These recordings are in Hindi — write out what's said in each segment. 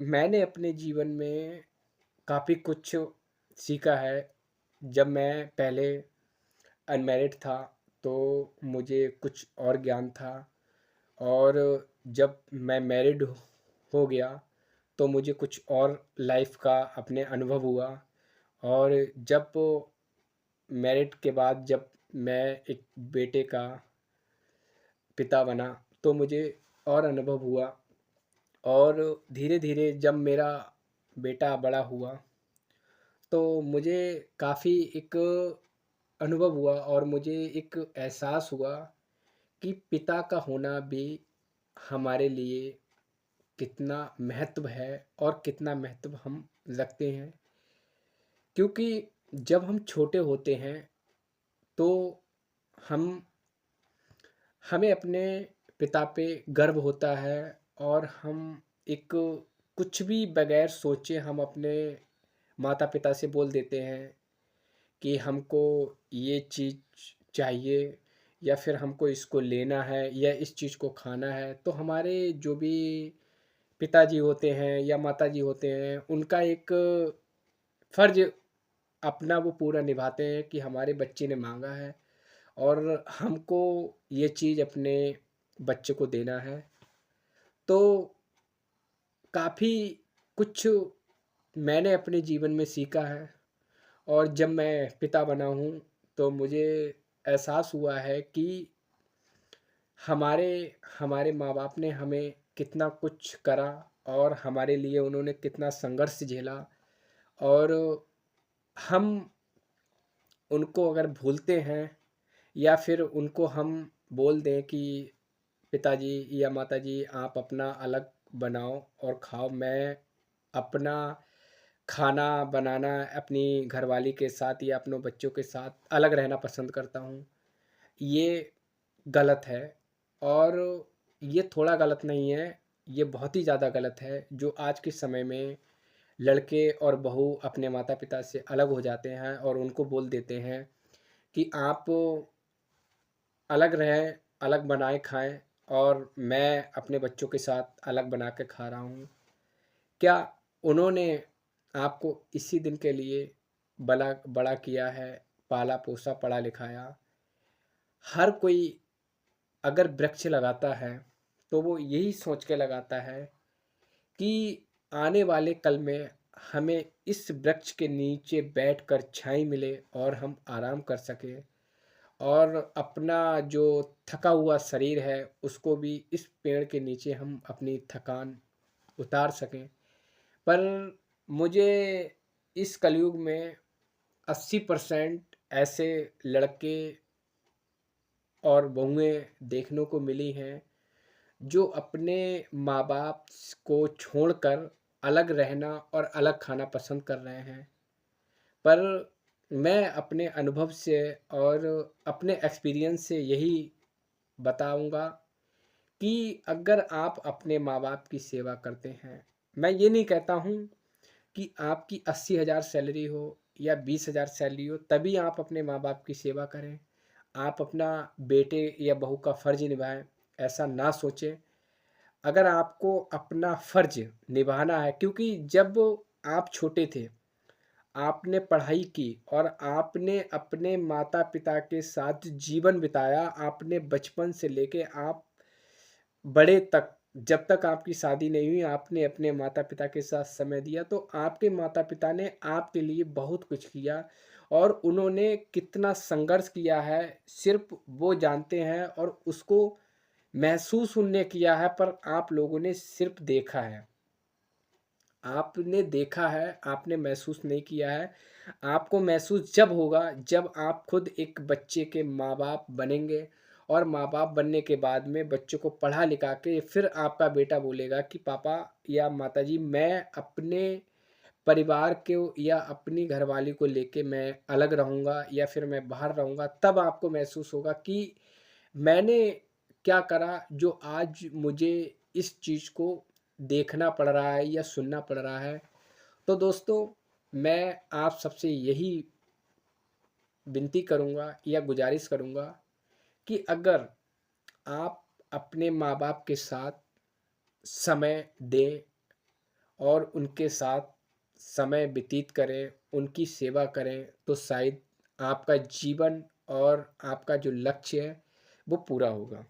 मैंने अपने जीवन में काफ़ी कुछ सीखा है। जब मैं पहले अनमैरिड था, तो मुझे कुछ और ज्ञान था और जब मैं मैरिड हो गया, तो मुझे कुछ और लाइफ़ का अपने अनुभव हुआ। और जब मैरिड के बाद जब मैं एक बेटे का पिता बना, तो मुझे और अनुभव हुआ। और धीरे-धीरे जब मेरा बेटा बड़ा हुआ, तो मुझे काफ़ी एक अनुभव हुआ और मुझे एक एहसास हुआ कि पिता का होना भी हमारे लिए कितना महत्व है और कितना महत्व हम रखते हैं। क्योंकि जब हम छोटे होते हैं, तो हम हमें अपने पिता पे गर्व होता है और हम एक कुछ भी बगैर सोचे हम अपने माता पिता से बोल देते हैं कि हमको ये चीज़ चाहिए या फिर हमको इसको लेना है या इस चीज़ को खाना है। तो हमारे जो भी पिताजी होते हैं या माताजी होते हैं, उनका एक फ़र्ज़ अपना वो पूरा निभाते हैं कि हमारे बच्चे ने माँगा है और हमको ये चीज़ अपने बच्चे को देना है। तो काफ़ी कुछ मैंने अपने जीवन में सीखा है। और जब मैं पिता बना हूँ, तो मुझे एहसास हुआ है कि हमारे हमारे माँ-बाप ने हमें कितना कुछ करा और हमारे लिए उन्होंने कितना संघर्ष झेला। और हम उनको अगर भूलते हैं या फिर उनको हम बोल दें कि पिताजी या माताजी आप अपना अलग बनाओ और खाओ, मैं अपना खाना बनाना अपनी घरवाली के साथ या अपने बच्चों के साथ अलग रहना पसंद करता हूँ। ये गलत है। और ये थोड़ा गलत नहीं है, ये बहुत ही ज़्यादा गलत है, जो आज के समय में लड़के और बहू अपने माता-पिता से अलग हो जाते हैं और उनको बोल देते हैं कि आप अलग रहें, अलग बनाए खाएँ और मैं अपने बच्चों के साथ अलग बना के खा रहा हूँ। क्या उन्होंने आपको इसी दिन के लिए बला बड़ा किया है, पाला-पोसा, पढ़ा-लिखाया? हर कोई अगर वृक्ष लगाता है, तो वो यही सोच के लगाता है कि आने वाले कल में हमें इस वृक्ष के नीचे बैठकर छाँव मिले और हम आराम कर सकें और अपना जो थका हुआ शरीर है, उसको भी इस पेड़ के नीचे हम अपनी थकान उतार सकें। पर मुझे इस कलयुग में 80% ऐसे लड़के और बहुएँ देखने को मिली हैं, जो अपने माँ-बाप को छोड़कर अलग रहना और अलग खाना पसंद कर रहे हैं। पर मैं अपने अनुभव से और अपने एक्सपीरियंस से यही बताऊँगा कि अगर आप अपने माँ-बाप की सेवा करते हैं, मैं ये नहीं कहता हूँ कि आपकी 80,000 सैलरी हो या 20,000 सैलरी हो, तभी आप अपने माँ-बाप की सेवा करें। आप अपना बेटे या बहू का फ़र्ज़ निभाएँ, ऐसा ना सोचें। अगर आपको अपना फ़र्ज़ निभाना है, क्योंकि जब आप छोटे थे, आपने पढ़ाई की और आपने अपने माता-पिता के साथ जीवन बिताया, आपने बचपन से लेके आप बड़े तक, जब तक आपकी शादी नहीं हुई, आपने अपने माता-पिता के साथ समय दिया, तो आपके माता-पिता ने आपके लिए बहुत कुछ किया और उन्होंने कितना संघर्ष किया है, सिर्फ़ वो जानते हैं और उसको महसूस उनने किया है, पर आप लोगों ने सिर्फ़ देखा है। आपने देखा है, आपने महसूस नहीं किया है। आपको महसूस जब होगा, जब आप खुद एक बच्चे के माँ-बाप बनेंगे और माँ-बाप बनने के बाद में बच्चों को पढ़ा-लिखा के फिर आपका बेटा बोलेगा कि पापा या माताजी, मैं अपने परिवार को या अपनी घरवाली को लेके मैं अलग रहूँगा या फिर मैं बाहर रहूँगा। तब आपको महसूस होगा कि मैंने क्या करा जो आज मुझे इस चीज़ को देखना पड़ रहा है या सुनना पड़ रहा है। तो दोस्तों, मैं आप सबसे यही विनती करूँगा या गुज़ारिश करूँगा कि अगर आप अपने माँ-बाप के साथ समय दें और उनके साथ समय व्यतीत करें, उनकी सेवा करें, तो शायद आपका जीवन और आपका जो लक्ष्य है, वो पूरा होगा।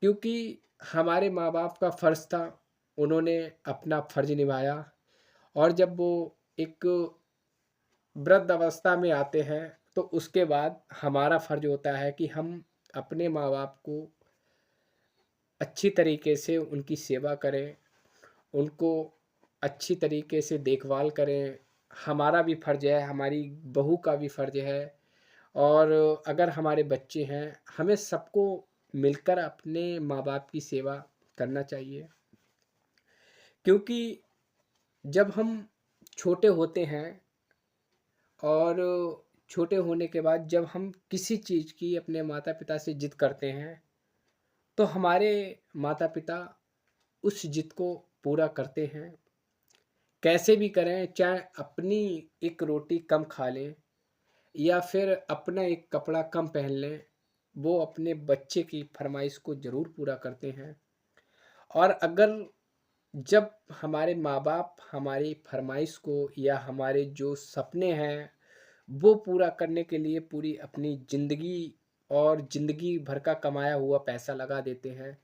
क्योंकि हमारे माँ-बाप का फ़र्ज़ था, उन्होंने अपना फ़र्ज़ निभाया और जब वो एक वृद्ध अवस्था में आते हैं, तो उसके बाद हमारा फ़र्ज़ होता है कि हम अपने माँ-बाप को अच्छी तरीके से उनकी सेवा करें, उनको अच्छी तरीके से देखभाल करें। हमारा भी फ़र्ज़ है, हमारी बहू का भी फ़र्ज़ है और अगर हमारे बच्चे हैं, हमें सबको मिलकर अपने माँ-बाप की सेवा करना चाहिए। क्योंकि जब हम छोटे होते हैं और छोटे होने के बाद जब हम किसी चीज़ की अपने माता-पिता से ज़िद करते हैं, तो हमारे माता-पिता उस ज़िद को पूरा करते हैं। कैसे भी करें, चाहे अपनी एक रोटी कम खा लें या फिर अपना एक कपड़ा कम पहन लें, वो अपने बच्चे की फ़रमाइश को ज़रूर पूरा करते हैं। और अगर जब हमारे माँ-बाप हमारी फ़रमाइश को या हमारे जो सपने हैं, वो पूरा करने के लिए पूरी अपनी ज़िंदगी और ज़िंदगी भर का कमाया हुआ पैसा लगा देते हैं,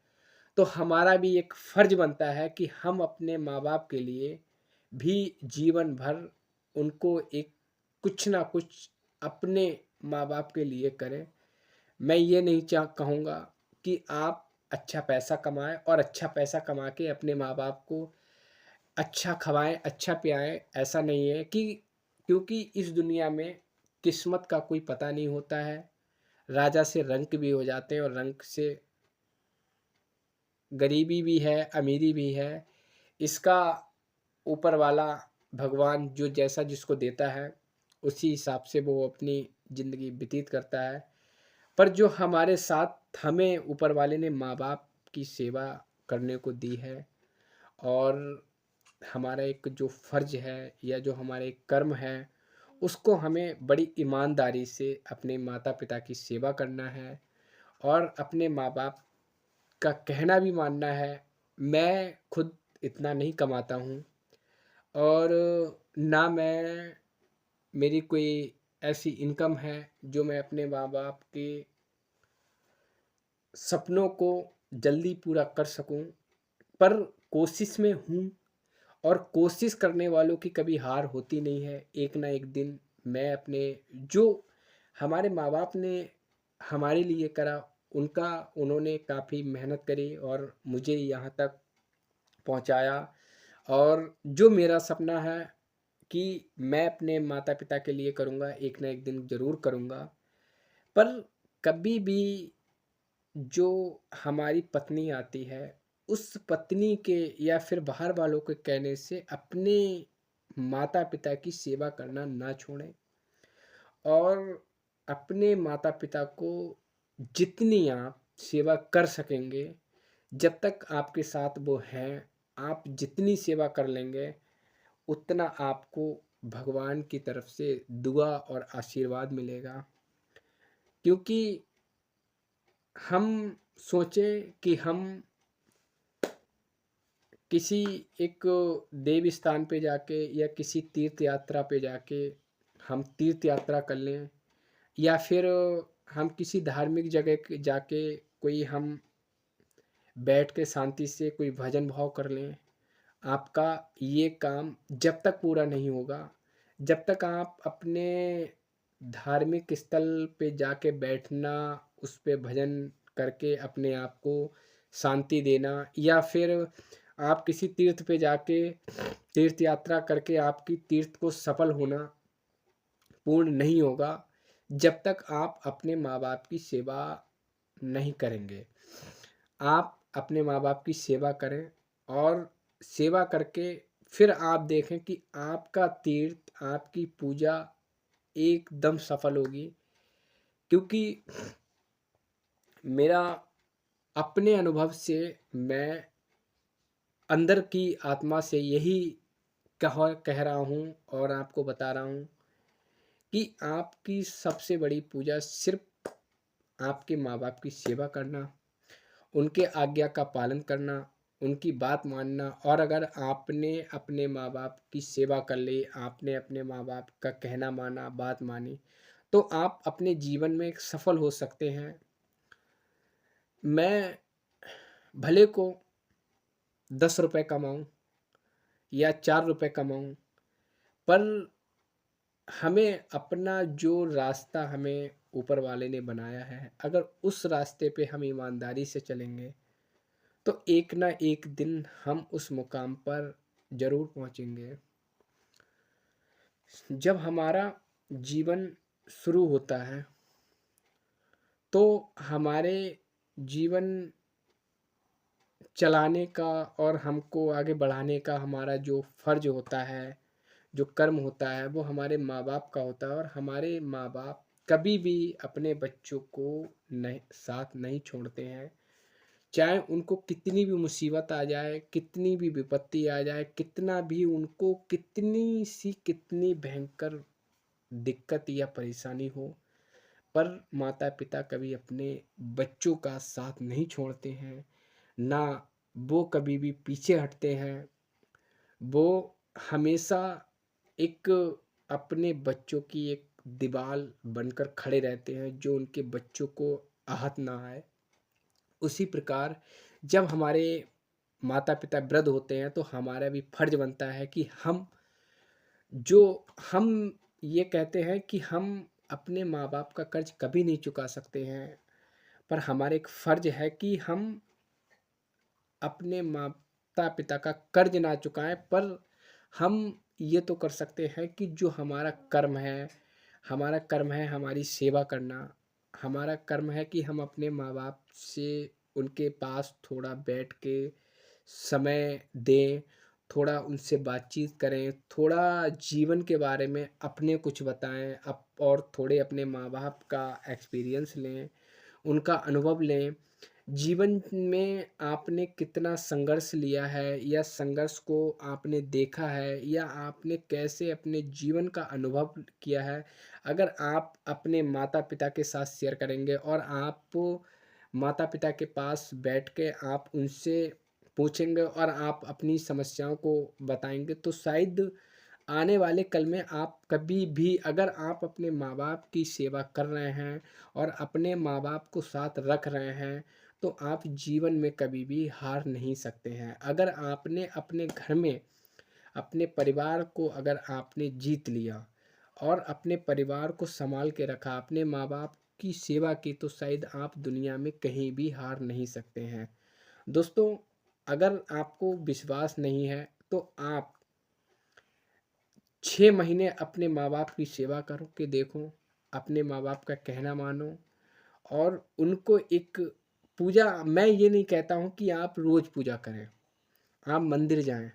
तो हमारा भी एक फ़र्ज़ बनता है कि हम अपने माँ-बाप के लिए भी जीवन भर उनको एक कुछ ना कुछ अपने माँ-बाप के लिए करें। मैं ये नहीं कहूँगा कि आप अच्छा पैसा कमाएँ और अच्छा पैसा कमा के अपने माँ-बाप को अच्छा खवाएँ, अच्छा पियाएँ, ऐसा नहीं है कि क्योंकि इस दुनिया में किस्मत का कोई पता नहीं होता है। राजा से रंक भी हो जाते हैं और रंक से गरीबी भी है, अमीरी भी है। इसका ऊपर वाला भगवान जो जैसा जिसको देता है, उसी हिसाब से वो अपनी ज़िंदगी व्यतीत करता है। पर जो हमारे साथ हमें ऊपर वाले ने माँ-बाप की सेवा करने को दी है और हमारा एक जो फ़र्ज़ है या जो हमारे कर्म हैं, उसको हमें बड़ी ईमानदारी से अपने माता-पिता की सेवा करना है और अपने माँ-बाप का कहना भी मानना है। मैं खुद इतना नहीं कमाता हूँ और ना मेरी कोई ऐसी इनकम है जो मैं अपने माँ-बाप के सपनों को जल्दी पूरा कर सकूँ। पर कोशिश में हूँ और कोशिश करने वालों की कभी हार होती नहीं है। एक ना एक दिन मैं अपने जो हमारे माँ-बाप ने हमारे लिए करा, उन्होंने काफ़ी मेहनत करी और मुझे यहाँ तक पहुँचाया और जो मेरा सपना है कि मैं अपने माता-पिता के लिए करूँगा, एक ना एक दिन ज़रूर करूँगा। पर कभी भी जो हमारी पत्नी आती है, उस पत्नी के या फिर बाहर वालों के कहने से अपने माता-पिता की सेवा करना ना छोड़ें और अपने माता-पिता को जितनी आप सेवा कर सकेंगे, जब तक आपके साथ वो हैं, आप जितनी सेवा कर लेंगे, उतना आपको भगवान की तरफ से दुआ और आशीर्वाद मिलेगा। क्योंकि हम सोचें कि हम किसी एक देव स्थान पे जाके या किसी तीर्थ यात्रा पे जाके हम तीर्थ यात्रा कर लें या फिर हम किसी धार्मिक जगह के जाके कोई हम बैठ के शांति से कोई भजन भाव कर लें। आपका ये काम जब तक पूरा नहीं होगा, जब तक आप अपने धार्मिक स्थल पे जाके बैठना, उस पे भजन करके अपने आप को शांति देना या फिर आप किसी तीर्थ पे जाके तीर्थ यात्रा करके आपकी तीर्थ को सफल होना पूर्ण नहीं होगा, जब तक आप अपने माँ-बाप की सेवा नहीं करेंगे। आप अपने माँ-बाप की सेवा करें और सेवा करके फिर आप देखें कि आपका तीर्थ, आपकी पूजा एकदम सफल होगी। क्योंकि मेरा अपने अनुभव से मैं अंदर की आत्मा से यही कह रहा हूँ और आपको बता रहा हूँ कि आपकी सबसे बड़ी पूजा सिर्फ़ आपके माँ-बाप की सेवा करना, उनके आज्ञा का पालन करना उनकी बात मानना। और अगर आपने अपने माँ-बाप की सेवा कर ली, आपने अपने माँ-बाप का कहना माना, बात मानी, तो आप अपने जीवन में एक सफल हो सकते हैं। मैं भले को 10 रुपए कमाऊँ या 4 रुपए कमाऊँ, पर हमें अपना जो रास्ता हमें ऊपर वाले ने बनाया है, अगर उस रास्ते पे हम ईमानदारी से चलेंगे, तो एक ना एक दिन हम उस मुकाम पर ज़रूर पहुँचेंगे। जब हमारा जीवन शुरू होता है, तो हमारे जीवन चलाने का और हमको आगे बढ़ाने का हमारा जो फ़र्ज़ होता है, जो कर्म होता है, वो हमारे माँ-बाप का होता है। और हमारे माँ-बाप कभी भी अपने बच्चों को नहीं साथ नहीं छोड़ते हैं। चाहे उनको कितनी भी मुसीबत आ जाए, कितनी भी विपत्ति आ जाए, कितना भी उनको कितनी भयंकर दिक्कत या परेशानी हो, पर माता-पिता कभी अपने बच्चों का साथ नहीं छोड़ते हैं, ना वो कभी भी पीछे हटते हैं। वो हमेशा एक अपने बच्चों की एक दीवार बनकर खड़े रहते हैं, जो उनके बच्चों को आहत ना आए। उसी प्रकार जब हमारे माता-पिता वृद्ध होते हैं, तो हमारा भी फर्ज़ बनता है कि जो हम ये कहते हैं कि हम अपने माँ-बाप का कर्ज़ कभी नहीं चुका सकते हैं, पर हमारा एक फ़र्ज़ है कि हम अपने माता-पिता का कर्ज़ ना चुकाएँ, पर हम ये तो कर सकते हैं कि जो हमारा कर्म है हमारी सेवा करना। हमारा कर्म है कि हम अपने माँ-बाप से उनके पास थोड़ा बैठ के समय दें, थोड़ा उनसे बातचीत करें, थोड़ा जीवन के बारे में अपने कुछ बताएँ और थोड़े अपने माँ-बाप का एक्सपीरियंस लें, उनका अनुभव लें। जीवन में आपने कितना संघर्ष लिया है या संघर्ष को आपने देखा है या आपने कैसे अपने जीवन का अनुभव किया है, अगर आप अपने माता-पिता के साथ शेयर करेंगे और आप माता-पिता के पास बैठ के आप उनसे पूछेंगे और आप अपनी समस्याओं को बताएँगे, तो शायद आने वाले कल में आप कभी भी अगर आप अपने माँ-बाप की सेवा कर रहे हैं और अपने माँ-बाप को साथ रख रहे हैं, तो आप जीवन में कभी भी हार नहीं सकते हैं। अगर आपने अपने घर में अपने परिवार को अगर आपने जीत लिया और अपने परिवार को सँभाल के रखा, अपने माँ-बाप की सेवा की, तो शायद आप दुनिया में कहीं भी हार नहीं सकते हैं। दोस्तों, अगर आपको विश्वास नहीं है, तो आप 6 महीने अपने माँ-बाप की सेवा करके देखो, अपने माँ-बाप का कहना मानो और उनको एक पूजा। मैं ये नहीं कहता हूँ कि आप रोज़ पूजा करें, आप मंदिर जाएँ,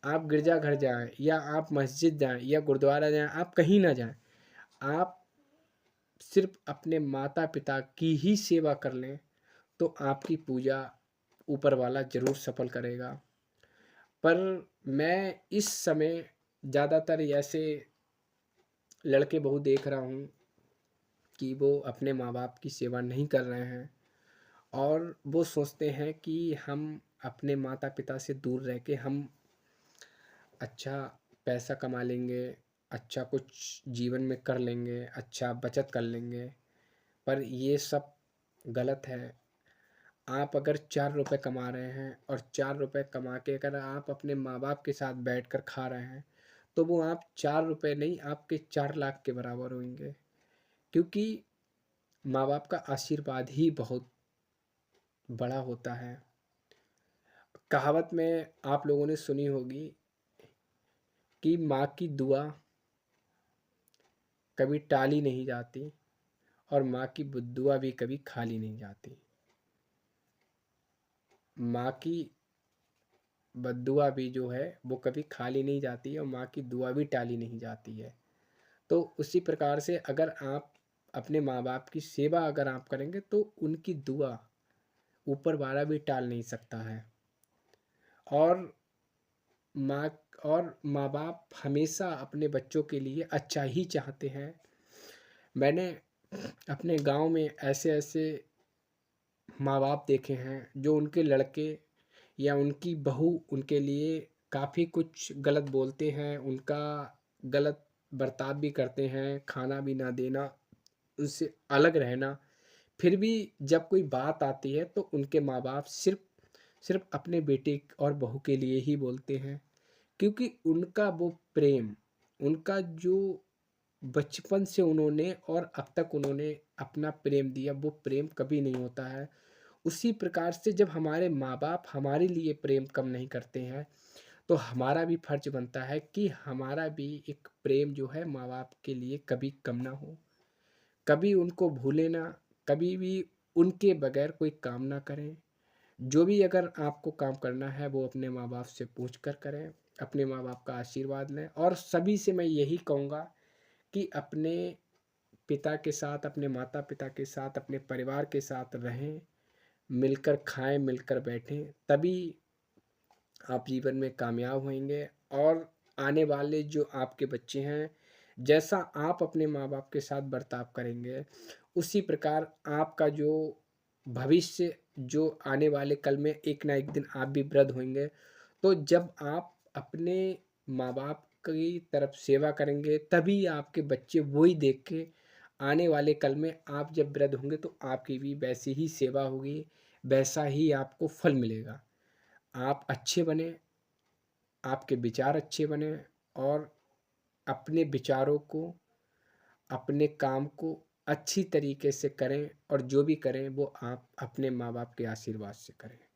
आप गिरजाघर जाएँ या आप मस्जिद जाएँ या गुरुद्वारा जाएँ, आप कहीं ना जाएँ। आप सिर्फ़ अपने माता-पिता की ही सेवा कर लें, तो आपकी पूजा ऊपर वाला ज़रूर सफल करेगा। पर मैं इस समय ज़्यादातर ऐसे लड़के-बहू देख रहा हूँ कि वो अपने माँ-बाप की सेवा नहीं कर रहे हैं और वो सोचते हैं कि हम अपने माता-पिता से दूर रह के हम अच्छा पैसा कमा लेंगे, अच्छा कुछ जीवन में कर लेंगे, अच्छा बचत कर लेंगे, पर ये सब गलत है। आप अगर 4 रुपए कमा रहे हैं और 4 रुपए कमा के अगर आप अपने माँ-बाप के साथ बैठकर खा रहे हैं, तो वो आप 4 रुपए नहीं, आपके 4 लाख के बराबर होंगे। क्योंकि माँ-बाप का आशीर्वाद ही बहुत बड़ा होता है। कहावत में आप लोगों ने सुनी होगी कि माँ की दुआ कभी टाली नहीं जाती और माँ की दुआ भी कभी खाली नहीं जाती। माँ की बद्दुआ भी जो है वो कभी खाली नहीं जाती है और माँ की दुआ भी टाली नहीं जाती है। तो उसी प्रकार से अगर आप अपने माँ-बाप की सेवा अगर आप करेंगे, तो उनकी दुआ ऊपर वाला भी टाल नहीं सकता है। और माँ और माँ-बाप हमेशा अपने बच्चों के लिए अच्छा ही चाहते हैं। मैंने अपने गाँव में ऐसे-ऐसे माँ-बाप देखे हैं जो उनके लड़के या उनकी बहू उनके लिए काफ़ी कुछ गलत बोलते हैं, उनका गलत बर्ताव भी करते हैं, खाना भी ना देना, उनसे अलग रहना, फिर भी जब कोई बात आती है तो उनके माँ-बाप सिर्फ़ सिर्फ़ अपने बेटे और बहू के लिए ही बोलते हैं। क्योंकि उनका वो प्रेम, उनका जो बचपन से उन्होंने और अब तक उन्होंने अपना प्रेम दिया, वो प्रेम कभी नहीं होता है। उसी प्रकार से जब हमारे माँ-बाप हमारे लिए प्रेम कम नहीं करते हैं, तो हमारा भी फ़र्ज़ बनता है कि हमारा भी एक प्रेम जो है माँ-बाप के लिए कभी कम ना हो। कभी उनको भूलें ना, कभी भी उनके बगैर कोई काम ना करें। जो भी अगर आपको काम करना है वो अपने माँ-बाप से पूछ कर करें, अपने माँ-बाप का आशीर्वाद लें और सभी से मैं यही कहूँगा कि अपने पिता के साथ, अपने माता-पिता के साथ, अपने परिवार के साथ रहें, मिलकर खाएँ, मिलकर बैठें, तभी आप जीवन में कामयाब होंगे और आने वाले जो आपके बच्चे हैं, जैसा आप अपने माँ-बाप के साथ बर्ताव करेंगे, उसी प्रकार आपका जो भविष्य जो आने वाले कल में एक ना एक दिन आप भी वृद्ध होंगे। तो जब आप अपने माँ-बाप की तरफ सेवा करेंगे, तभी आपके बच्चे वही देख के आने वाले कल में आप जब वृद्ध होंगे तो आपकी भी वैसी ही सेवा होगी, वैसा ही आपको फल मिलेगा। आप अच्छे बनें, आपके विचार अच्छे बनें और अपने विचारों को, अपने काम को अच्छी तरीके से करें और जो भी करें वो आप अपने माँ-बाप के आशीर्वाद से करें।